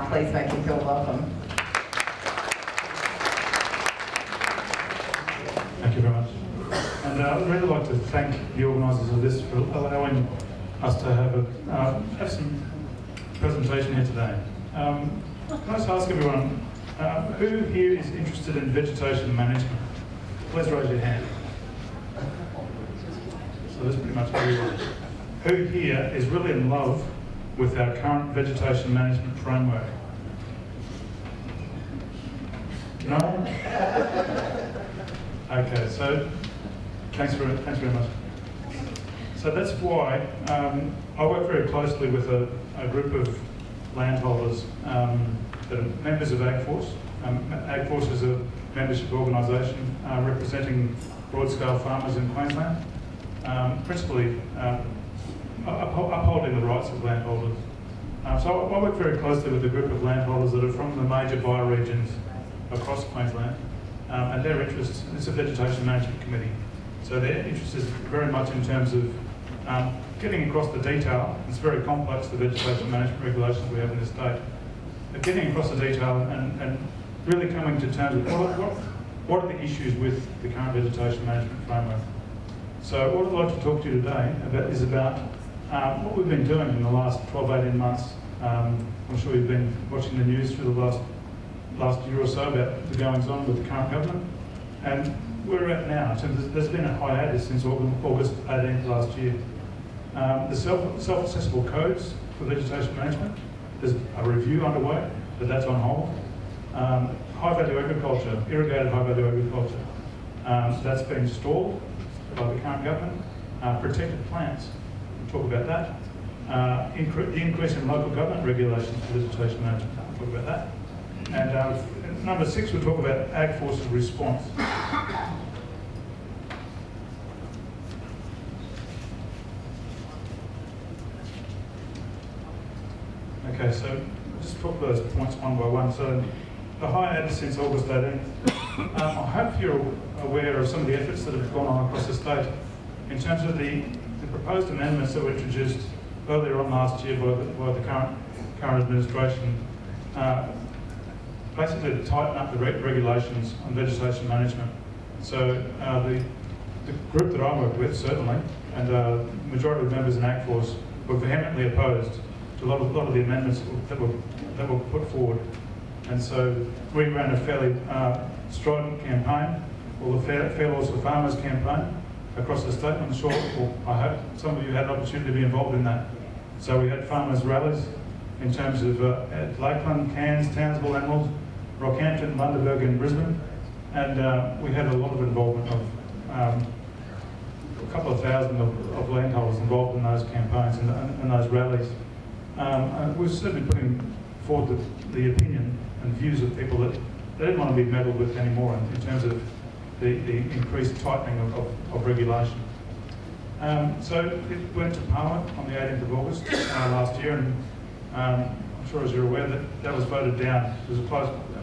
please make him feel welcome. Thank you very much. And I'd really like to thank the organisers of this for allowing us to have some presentation here today. Can I just ask everyone, who here is interested in vegetation management? Please raise your hand. So that's pretty much everyone. Who here is really in love with our current vegetation management framework? No? Okay, so thanks very much. So that's why I work very closely with a group of landholders that are members of Agforce. Agforce is a membership organisation representing broad-scale farmers in Queensland, principally upholding the rights of landholders. So I work very closely with a group of landholders that are from the major bioregions across Queensland, and their interest is a Vegetation Management Committee. So their interest is very much in terms of getting across the detail. It's very complex, the vegetation management regulations we have in this state. But getting across the detail and really coming to terms with what are the issues with the current vegetation management framework. So what I'd like to talk to you today is about what we've been doing in the last 12-18 months. I'm sure you've been watching the news through the last year or so about the goings on with the current government. And where we're at now, so there's been a hiatus since August 18th last year. The self-accessible codes for vegetation management, there's a review underway, but that's on hold. High-value agriculture, irrigated high-value agriculture, that's been stalled by the current government. Protected plants, we'll talk about that. The increase in local government regulations for vegetation management, we'll talk about that. And number 6, we'll talk about Agforce's response. Okay, so just talk about those points one by one. So the hiatus since August 18th. I hope you're aware of some of the efforts that have gone on across the state in terms of the proposed amendments that were introduced earlier on last year by the current administration, basically to tighten up the regulations on vegetation management. So the group that I work with, certainly, and the majority of members in Agforce were vehemently opposed to a lot of the amendments that were put forward. And so we ran a fairly strident campaign, or the Fair Laws for Farmers campaign, across the state. I'm sure, or I hope some of you had an opportunity to be involved in that. So we had farmers' rallies in terms of at Lakeland, Cairns, Townsville, Emerald, Rockhampton, Bundaberg and Brisbane. And we had a lot of involvement of a couple of thousand of landholders involved in those campaigns and those rallies. We're certainly putting forward the opinion and views of people that they didn't want to be meddled with anymore in terms of the increased tightening of regulation. So it went to Parliament on the 18th of August last year, and I'm sure as you're aware that was voted down. It was a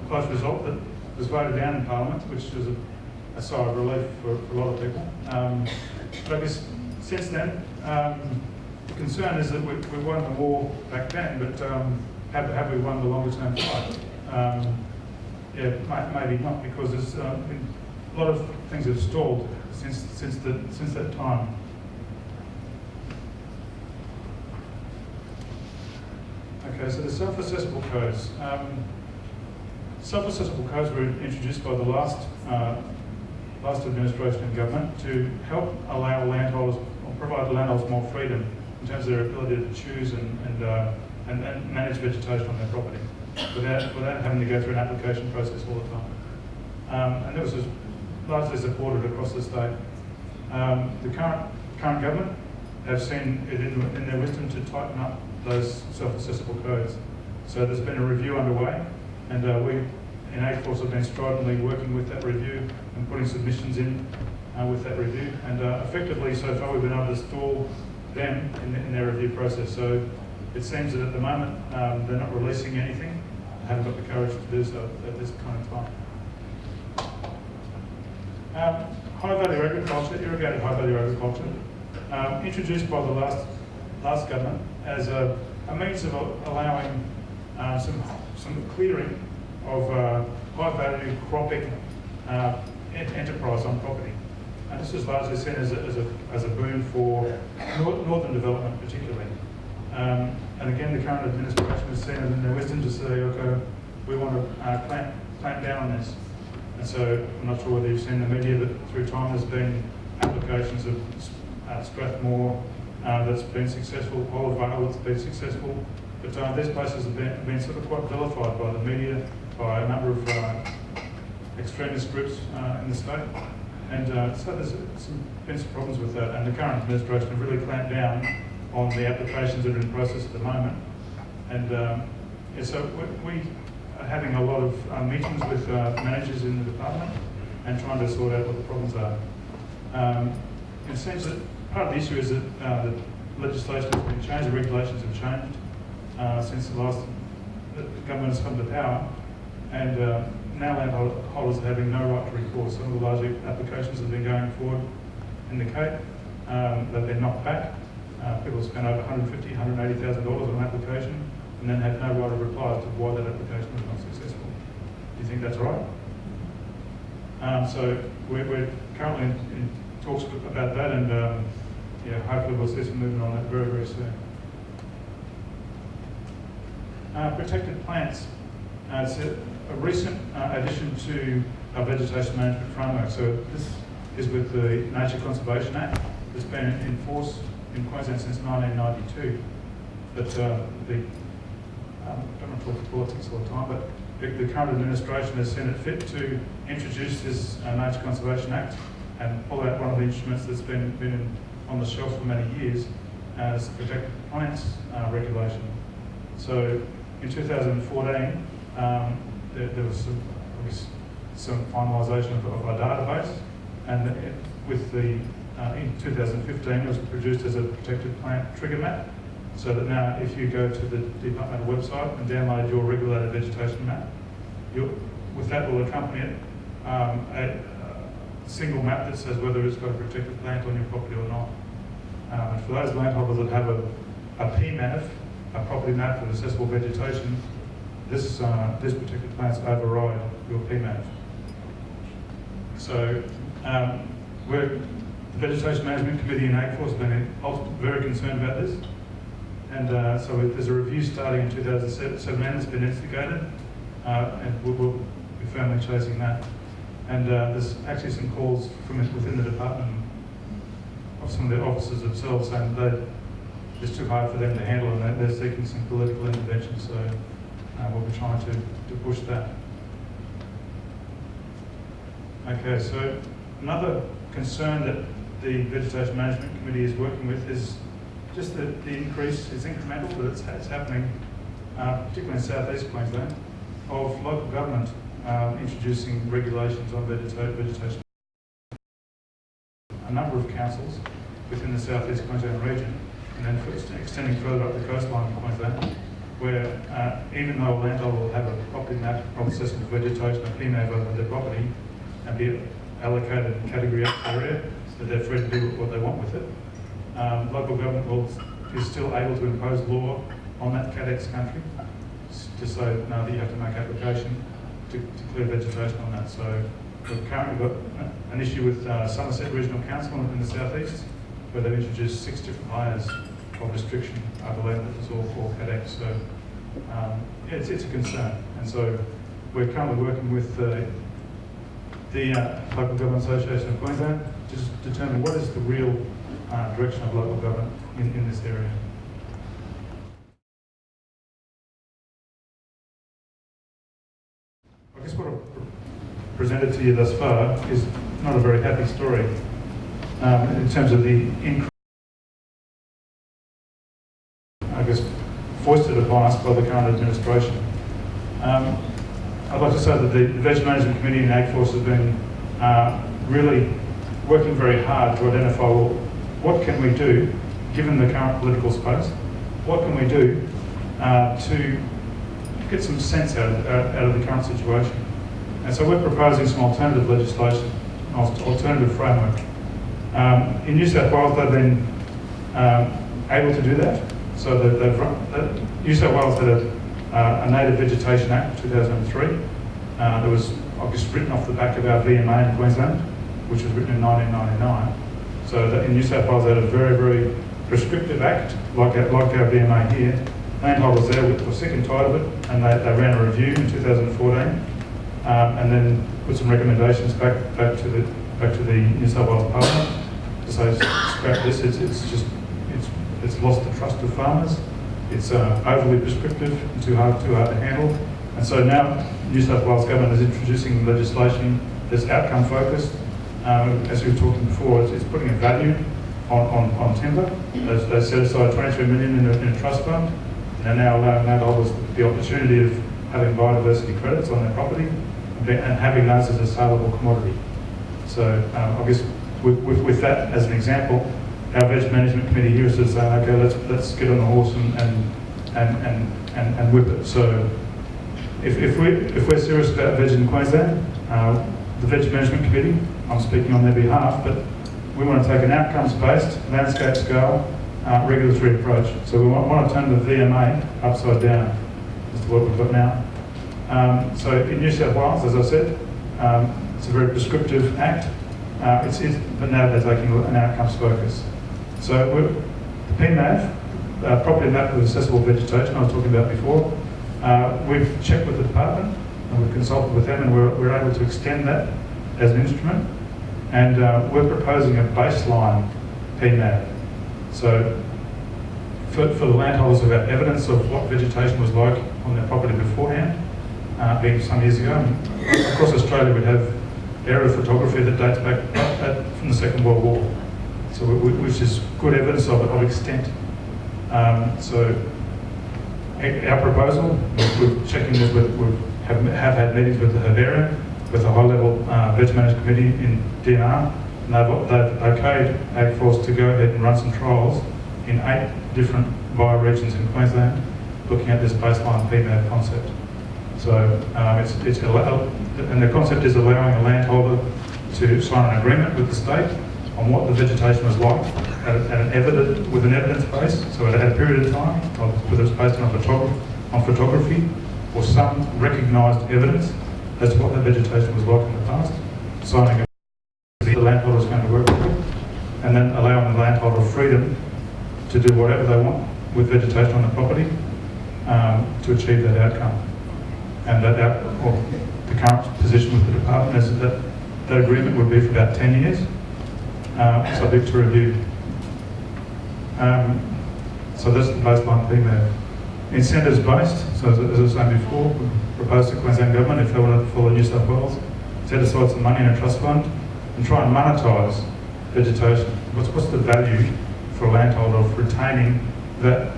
close result that was voted down in Parliament, which was a sigh of relief for a lot of people. But I guess since then, the concern is that we won the war back then, but have we won the longer term fight? Yeah, maybe not, because there's been a lot of things have stalled since that time. Okay, so the self-accessible codes. Self-accessible codes were introduced by the last administration in government to help allow landholders, or provide landholders more freedom in terms of their ability to choose and manage vegetation on their property without having to go through an application process all the time. And it was largely supported across the state. The current government have seen it in their wisdom to tighten up those self-accessible codes. So there's been a review underway, and we in Agforce have been stridently working with that review and putting submissions in with that review. And effectively, so far, we've been able to stall them in their review process. So it seems that at the moment they're not releasing anything. They haven't got the courage to do so at this point in time. High-value agriculture, irrigated high-value agriculture, introduced by the last government as a means of allowing some clearing of high-value cropping enterprise on property. And this was largely seen as a boon for northern development particularly. And again, the current administration has seen it in their wisdom to say, okay, we want to clamp down on this. And so I'm not sure whether you've seen the media, but through time there's been applications of Strathmore that's been successful, Olive Vale that's been successful. But these places have been sort of quite vilified by the media, by a number of extremist groups in the state. And so there's been some problems with that. And the current administration have really clamped down on the applications that are in process at the moment. And yeah, so we are having a lot of meetings with managers in the department and trying to sort out what the problems are. It seems that part of the issue is that the legislation has been changed, the regulations have changed since the last government has come to power, and now landholders are having no right to recourse. Some of the larger applications have been going forward in the Cape. They've been knocked back. People have spent over $150,000, $180,000 on an application and then had no right of reply as to why that application was not successful. Do you think that's right? So we're currently in talks about that, and yeah, hopefully we'll see some movement on that very, very soon. Protected plants. It's a recent addition to our vegetation management framework. So this is with the Nature Conservation Act that's been in force in Queensland since 1992. But I don't want to talk politics all the time, but the current administration has seen it fit to introduce this Nature Conservation Act and pull out one of the instruments that's been on the shelf for many years as the Protected Plants regulation. So in 2014, there was some finalisation of our database, and in 2015 it was produced as a protected plant trigger map, so that now if you go to the departmental website and download your regulated vegetation map, with that will accompany it a single map that says whether it's got a protected plant on your property or not. And for those landholders that have a PMAV, a property map with accessible vegetation, this protected plants override your PMAV. So the Vegetation Management Committee and Agforce have been very concerned about this. And so there's a review starting in 2017 that's been instigated, and we'll be firmly chasing that. And there's actually some calls from within the department of some of the officers themselves saying that it's too hard for them to handle, and they're seeking some political intervention. So we'll be trying to push that. Okay, so another concern that the Vegetation Management Committee is working with is just the increase. It's incremental, but it's happening, particularly in southeast Queensland, of local government introducing regulations on vegetation. A number of councils within the southeast Queensland region, and then extending further up the coastline of Queensland, where even though a landholder will have a property map of accessible vegetation, a PMAV over their property, and be allocated category X area, so they're free to do what they want with it, local government is still able to impose law on that Cat X country to say no, that you have to make application to clear vegetation on that. So we've currently got an issue with Somerset Regional Council in the southeast, where they've introduced 6 different layers of restriction over land that is all for Cat X. So yeah, it's a concern, and so we're currently working with the Local Government Association of Queensland to just determine what is the real direction of local government in this area. I guess what I've presented to you thus far is not a very happy story in terms of the increase, I guess, foisted upon us by the current administration. I'd like to say that the Vegetation Management Committee and Agforce have been really working very hard to identify, well, what can we do, given the current political space, what can we do to get some sense out of the current situation. And so we're proposing some alternative legislation, alternative framework. In New South Wales, they've been able to do that. So New South Wales had a Native Vegetation Act 2003 that was obviously written off the back of our VMA in Queensland, which was written in 1999. So that in New South Wales, they had a very, very prescriptive act, like our VMA here. Landholders there were sick and tired of it, and they ran a review in 2014, and then put some recommendations back to the New South Wales Parliament to say scrap this. It's lost the trust of farmers. It's overly prescriptive and too hard to handle. And so now New South Wales government is introducing legislation that's outcome focused. As we were talking before, it's putting a value on timber. They set aside 23 million in a trust fund. They're now allowing landholders the opportunity of having biodiversity credits on their property and having those as a saleable commodity. So I guess with that as an example, our Vegetation Management Committee here is sort of saying, okay, let's get on the horse and whip it. So if we're serious about veg in Queensland, the Vegetation Management Committee, I'm speaking on their behalf, but we want to take an outcomes-based, landscape scale, regulatory approach. So we want to turn the VMA upside down as to what we've got now. So in New South Wales, as I said, it's a very prescriptive act, but now they're taking an outcomes focus. So the PMAV, property map of accessible vegetation I was talking about before, we've checked with the department and we've consulted with them, and we're able to extend that as an instrument, and we're proposing a baseline PMAV. So for the landholders who have evidence of what vegetation was like on their property beforehand, being some years ago, and across Australia we'd have aerial photography that dates back from the Second World War, so which is good evidence of extent. So our proposal, we're checking this we have had meetings with the herbarium, with the high-level Vegetation Management Committee in DNR, and they've okayed Agforce to go ahead and run some trials in 8 different bioregions in Queensland, looking at this baseline PMAV concept. So and the concept is allowing a landholder to sign an agreement with the state on what the vegetation was like with an evidence base, so at a period of time, whether it's based on photography or some recognised evidence as to what the vegetation was like in the past, signing a the landholder is going to work with it, and then allowing the landholder freedom to do whatever they want with vegetation on the property to achieve that outcome. And the current position with the department is that agreement would be for about 10 years, subject to review. So that's the baseline PMAV. Incentives based, so as I was saying before, we proposed to Queensland Government, if they wanted to follow New South Wales, set aside some money in a trust fund and try and monetise vegetation. What's the value for a landholder of retaining that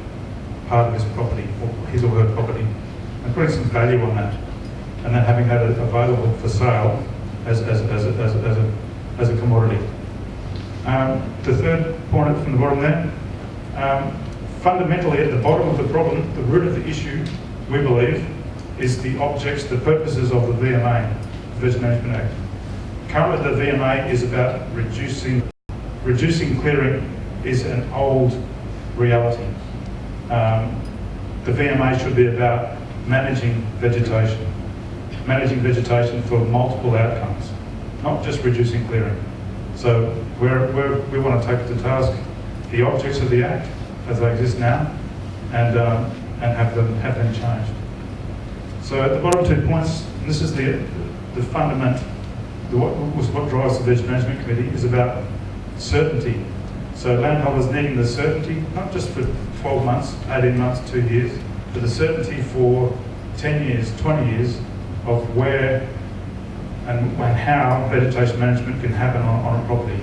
part of his property, or his or her property, and putting some value on that, and then having that available for sale as a commodity. The third point from the bottom there, fundamentally at the bottom of the problem, the root of the issue, we believe, is the objects, the purposes of the VMA, the Vegetation Management Act. Currently the VMA is about reducing clearing is an old reality. The VMA should be about managing vegetation for multiple outcomes, not just reducing clearing. So we want to take to task the objects of the Act as they exist now, and have them changed. So at the bottom 2 points, and this is the fundament. What drives the Vegetation Management Committee is about certainty. So landholders needing the certainty, not just for 12 months, 18 months, 2 years, but the certainty for 10 years, 20 years of where and how vegetation management can happen on a property.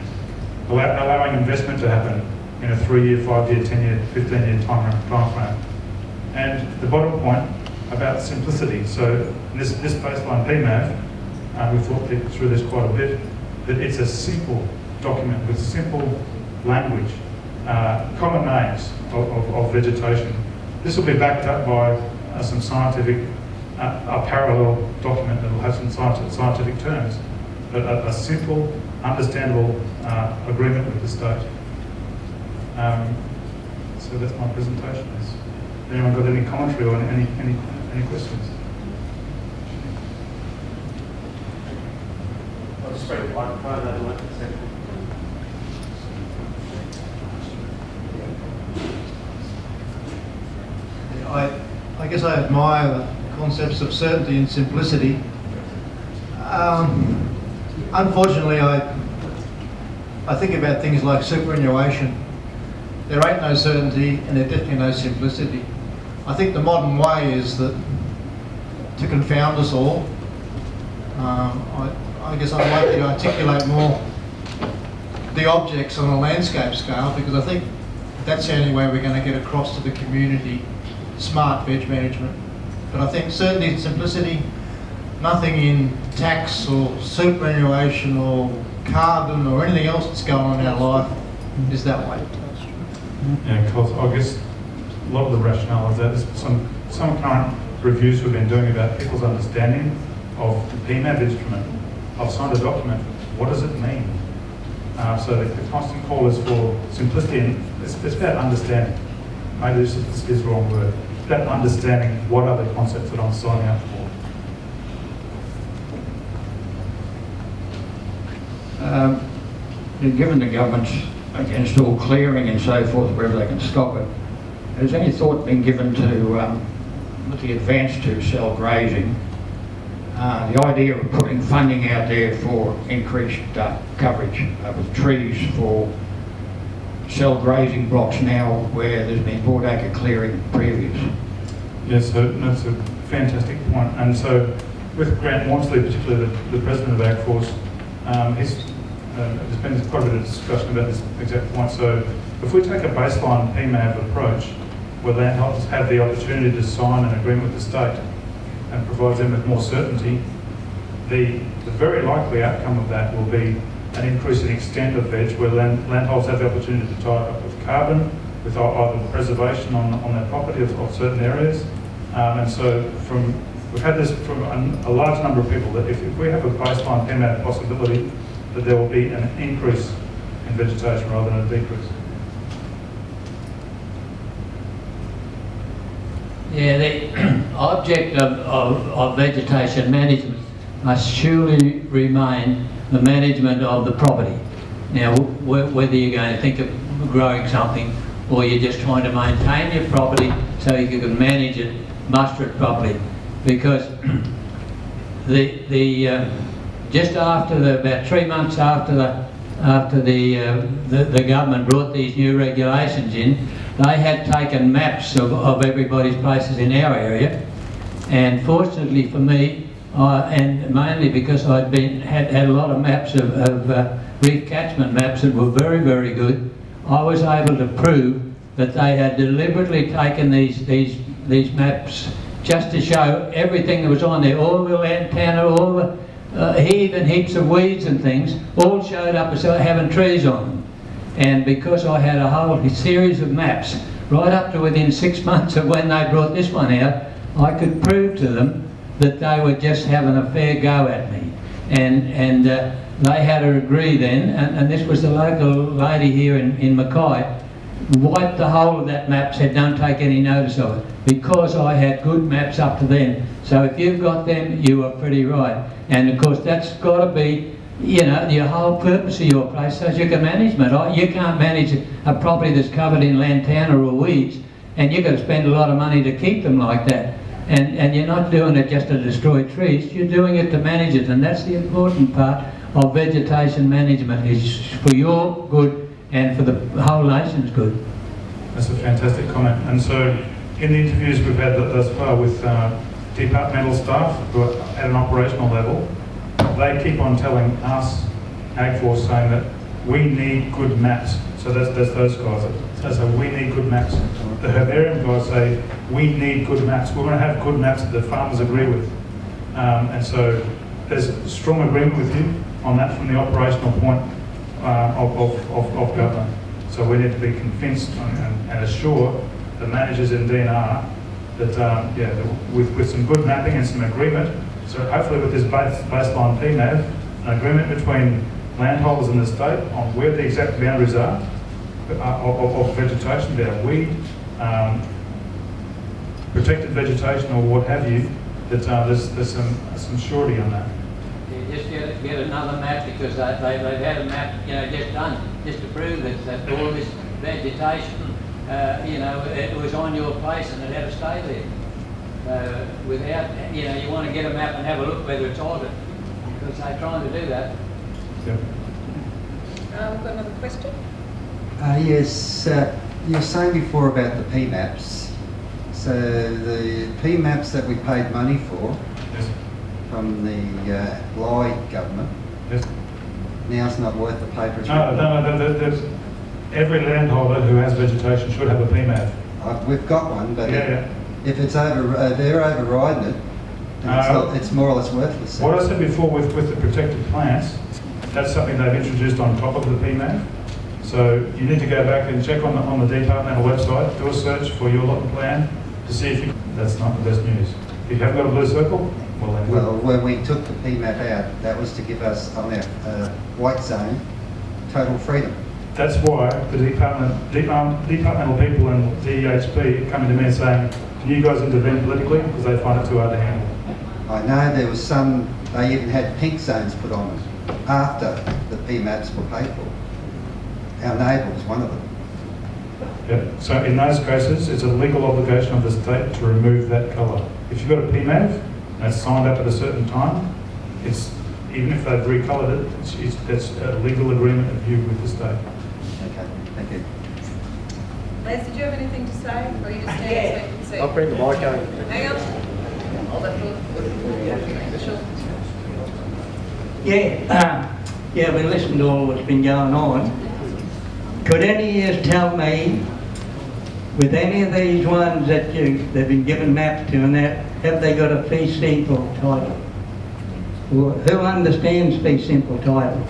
Allowing investment to happen in a 3-year, 5-year, 10-year, 15-year time frame. And the bottom point about simplicity. So this baseline PMAV, we thought through this quite a bit, that it's a simple document with simple language, common names of vegetation. This will be backed up by some scientific, a parallel document that will have some scientific terms, but a simple, understandable agreement with the state. So that's my presentation. Has anyone got any commentary or any Any questions? I'll just spread the microphone over one second. I guess I admire the concepts of certainty and simplicity. Unfortunately, I think about things like superannuation. There ain't no certainty and there's definitely no simplicity. I think the modern way is that to confound us all. I guess I'd like to articulate more the objects on a landscape scale, because I think that's the only way we're going to get across to the community smart veg management. But I think certainty and simplicity, nothing in tax or superannuation or carbon or anything else that's going on in our life is that way. Yeah, because I guess a lot of the rationale is that there's some current reviews we've been doing about people's understanding of the PMAB instrument. I've signed a document. What does it mean? So the constant call is for simplicity, and it's about understanding. Maybe this is the wrong word. It's about understanding what are the concepts that I'm signing up for. Given the government's against all clearing and so forth, wherever they can stop it, has any thought been given to with the advance to cell grazing, the idea of putting funding out there for increased coverage with trees for cell grazing blocks now where there's been broad acre clearing previous? Yes, so that's a fantastic point. And so with Grant Maudsley, particularly the president of Agforce, there's been quite a bit of discussion about this exact point. So if we take a baseline PMAB approach, where landholders have the opportunity to sign an agreement with the state and provides them with more certainty, the very likely outcome of that will be an increase in extent of veg, where landholders have the opportunity to tie it up with carbon, with either preservation on their property of certain areas. And so we've had this from a large number of people, that if we have a baseline PMAB possibility, that there will be an increase in vegetation rather than a decrease. Yeah, the object of vegetation management must surely remain the management of the property. Now, whether you're going to think of growing something or you're just trying to maintain your property so you can manage it, muster it properly, because just after about 3 months after the government brought these new regulations in, they had taken maps of everybody's places in our area, and fortunately for me, and mainly because I'd had a lot of maps of reef catchment maps that were very, very good, I was able to prove that they had deliberately taken these maps just to show everything that was on there, all the lantana, all the even heaps of weeds and things, all showed up as having trees on them. And because I had a whole series of maps, right up to within 6 months of when they brought this one out, I could prove to them that they were just having a fair go at me. And they had to agree then, and this was the local lady here in Mackay, wiped the whole of that map, said don't take any notice of it, because I had good maps up to then. So if you've got them, you are pretty right. And of course that's got to be, you know, your whole purpose of your place, so you can manage it. You can't manage a property that's covered in lantana or weeds, and you've got to spend a lot of money to keep them like that. And you're not doing it just to destroy trees, you're doing it to manage it, and that's the important part of vegetation management, is for your good and for the whole nation's good. That's a fantastic comment. And so in the interviews we've had thus far with departmental staff who are at an operational level, they keep on telling us, Agforce, saying that we need good maps. So that's those guys that say we need good maps. The herbarium guys say we need good maps. We want to have good maps that the farmers agree with. And so there's strong agreement with you on that from the operational point of government. So we need to be convinced and assure the managers in DNR that with some good mapping and some agreement, so hopefully with this baseline PMAB, an agreement between landholders in the state on where the exact boundaries are of vegetation, be it weed, protected vegetation or what have you, that there's some surety on that. You just get another map, because they've had a map, just done, just to prove that all this vegetation, it was on your place and it had to stay there. Without, you want to get a map and have a look whether it's altered, because they're trying to do that. Yep. We've got another question. Yes, you were saying before about the PMAPs. So the PMAPs that we paid money for Yes. from the Bligh government, Yes. now's not worth the paper it's No, written. there's, every landholder who has vegetation should have a PMAP. We've got one, but Yeah. if it's they're overriding it, then it's more or less worthless. What I said before with the protected plants, that's something they've introduced on top of the PMAP. So you need to go back and check on the departmental website, do a search for your lot and plan to see if that's not the best news. If you haven't got a blue circle, well then. Well, when we took the PMAP out, that was to give us on our white zone total freedom. That's why the departmental people and DEHP coming to me and saying, can you guys intervene politically, because they find it too hard to handle. I know there was some, they even had pink zones put on it after the PMAPs were paid for. Our neighbour was one of them. Yeah. So in those cases, it's a legal obligation of the state to remove that colour. If you've got a PMAP and it's signed up at a certain time, it's, even if they've recoloured it, that's a legal agreement of you with the state. Okay, thank you. Les, did you have anything to say? Or are you just standing so you can see? I'll bring the mic over. Hang on. Hold that for sure. Yeah, we listened to all what's been going on. Could any of you tell me, with any of these ones that they've been given maps to and that, have they got a fee simple title? Well, who understands fee simple title?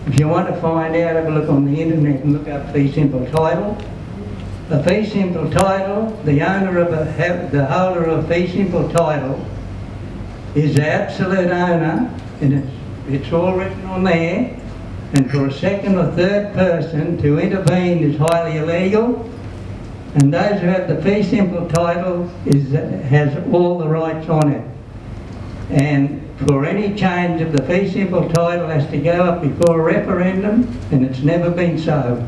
If you want to find out, have a look on the internet and look up fee simple title. A fee simple title, the owner of the holder of a fee simple title is the absolute owner, and it's all written on there. And for a second or third person to intervene is highly illegal. And those who have the fee simple title has all the rights on it. And for any change of the fee simple title has to go up before a referendum, and it's never been so.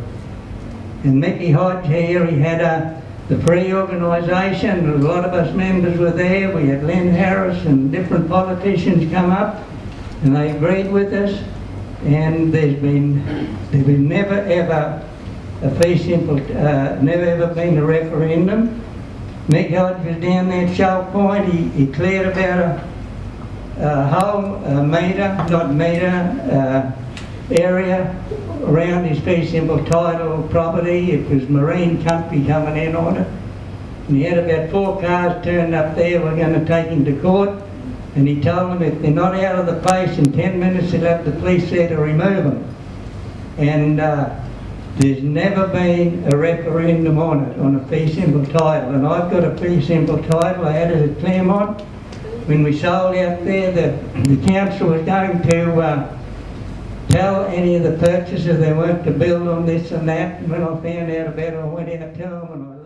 And Mickey Hodge here, he had the pre-organisation, a lot of us members were there. We had Len Harris and different politicians come up, and they agreed with us. And there's been never ever a fee simple, never ever been a referendum. Mick Hodge was down there at Shoal Point. He cleared about a whole area around his fee simple title property. It was marine country coming in on it. And he had about 4 cars turned up there. We're going to take him to court. And he told them if they're not out of the place in 10 minutes, he'll have the police there to remove them. And there's never been a referendum on it, on a fee simple title. And I've got a fee simple title. I had it at Claremont. When we sold out there, the council was going to tell any of the purchasers they weren't to build on this and that. And when I found out about it, I went out to them and I